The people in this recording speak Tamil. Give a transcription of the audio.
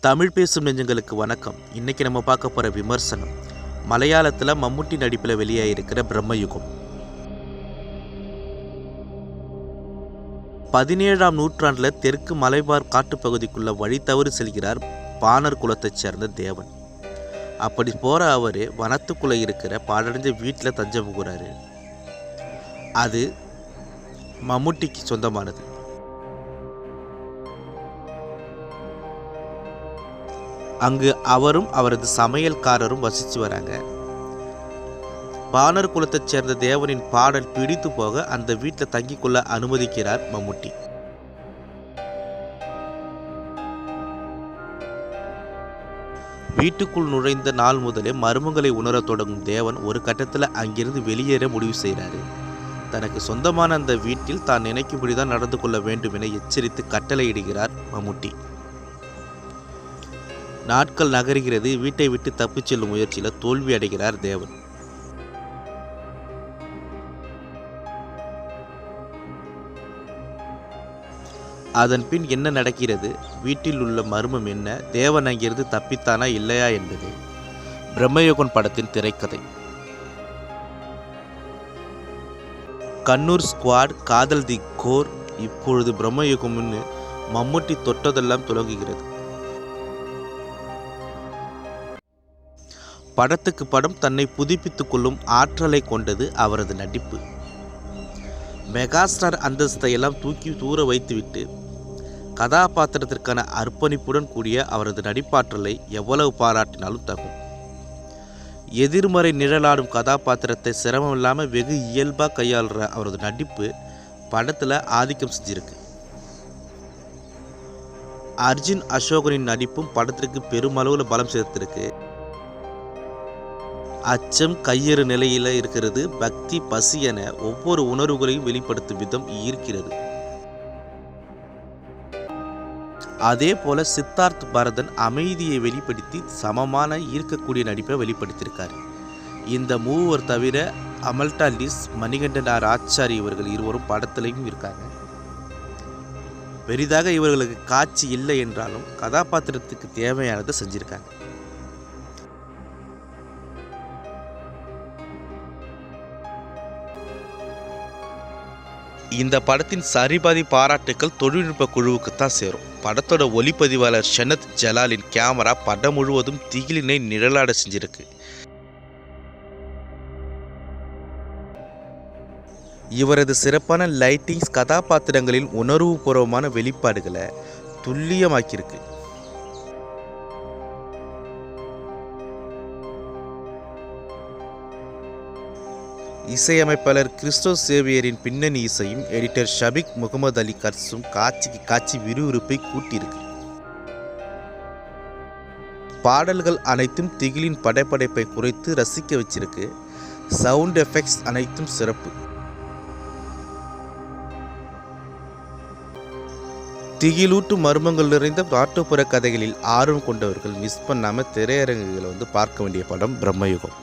தமிழ் பேசும் நெஞ்சங்களுக்கு வணக்கம். இன்றைக்கி நம்ம பார்க்க போகிற விமர்சனம் மலையாளத்தில் மம்முட்டி நடிப்பில் வெளியாகிருக்கிற பிரம்மயுகம். 17ஆம் நூற்றாண்டில் தெற்கு மலைபார் காட்டுப்பகுதிக்குள்ளே வழி தவறி செல்கிறார் பாணர் குலத்தைச் சேர்ந்த தேவன். அப்படி போகிற அவர் வனத்துக்குள்ளே இருக்கிற பாழடைஞ்ச வீட்டில் தஞ்சம் புகுறாரு. அது மம்முட்டிக்கு சொந்தமானது. அங்கு அவரும் அவரது சமையல்காரரும் வசித்து வராங்க. பாணர் குலத்தைச் சேர்ந்த தேவனின் பாடல் பிடித்து போக அந்த வீட்டில் தங்கிக் கொள்ள அனுமதிக்கிறார் மம்முட்டி. வீட்டுக்குள் நுழைந்த நாள் முதலே மர்மங்களை உணரத் தொடங்கும் தேவன் ஒரு கட்டத்தில் அங்கிருந்து வெளியேற முடிவு செய்கிறாரு. தனக்கு சொந்தமான அந்த வீட்டில் தான் நினைக்கும்படிதான் நடந்து கொள்ள வேண்டும் என எச்சரித்து கட்டளையிடுகிறார் மம்முட்டி. நாட்கள் நகர்கிறது. வீட்டை விட்டு தப்பிச் செல்லும் முயற்சியில் தோல்வி அடைகிறார் தேவன். அதன் பின் என்ன நடக்கிறது, வீட்டில் உள்ள மர்மம் என்ன, தேவன் அங்கிருந்து தப்பித்தானா இல்லையா என்பது பிரம்மயுகம் படத்தின் திரைக்கதை. கண்ணூர் ஸ்குவாட், காதல் தி கோர், இப்பொழுது பிரம்மயுகம்னு மம்முட்டி தொட்டதெல்லாம் தொடங்குகிறது. படத்துக்கு படம் தன்னை புதுப்பித்துக் கொள்ளும் ஆற்றலை கொண்டது அவரது நடிப்பு. மெகாஸ்டார் அந்தஸ்தையெல்லாம் தூக்கி தூர வைத்துவிட்டு கதாபாத்திரத்திற்கான அர்ப்பணிப்புடன் கூடிய அவரது நடிப்பாற்றலை எவ்வளவு பாராட்டினாலும் தகும். எதிர்மறை நிழலாடும் கதாபாத்திரத்தை சிரமமில்லாமல் வெகு இயல்பாக கையாளுற அவரது நடிப்பு படத்தில் ஆதிக்கம் செஞ்சிருக்கு. அர்ஜுன் அசோகனின் நடிப்பும் படத்திற்கு பெருமளவில் பலம் சேர்த்திருக்கு. அச்சம், கையறு நிலையில் இருக்கிறது, பக்தி, பசி என ஒவ்வொரு உணர்வுகளையும் வெளிப்படுத்தும் விதம் ஈர்க்கிறது. அதே போல சித்தார்த் பரதன் அமைதியை வெளிப்படுத்தி சமமான ஈர்க்கக்கூடிய நடிப்பை வெளிப்படுத்தியிருக்காரு. இந்த மூவர் தவிர அமல்டா லிஸ், மணிகண்டன் ஆர் ஆச்சாரி இவர்கள் இருவரும் படத்திலையும் இருக்காங்க. பெரிதாக இவர்களுக்கு காட்சி இல்லை என்றாலும் கதாபாத்திரத்துக்கு தேவையானதை செஞ்சிருக்காங்க. இந்த படத்தின் சரிபாதி பாராட்டுக்கள் தொழில்நுட்ப குழுவுக்குத்தான் சேரும். படத்தோட ஒளிப்பதிவாளர் ஷனத் ஜலாலின் கேமரா படம் முழுவதும் திகிலினை நிழலாட செஞ்சிருக்கு. இவரது சிறப்பான லைட்டிங்ஸ் கதாபாத்திரங்களின் உணர்வுபூர்வமான வெளிப்பாடுகளை துல்லியமாக்கியிருக்கு. இசையமைப்பாளர் கிறிஸ்டோஸ் சேவியரின் பின்னணி இசையும் எடிட்டர் ஷபிக் முகமது அலி கர்ஸும் காட்சிக்கு காட்சி விறுவிறுப்பை கூட்டியிருக்கு. பாடல்கள் அனைத்தும் திகிலின் படைப்படைப்பை குறைத்து ரசிக்க வச்சிருக்கு. சவுண்ட் எஃபெக்ட்ஸ் அனைத்தும் சிறப்பு. திகிலூட்டும் மர்மங்கள் நிறைந்த நாட்டுப்புற கதைகளில் ஆர்வம் கொண்டவர்கள் மிஸ் பண்ணாமல் திரையரங்குகளை பார்க்க வேண்டிய படம் பிரம்மயுகம்.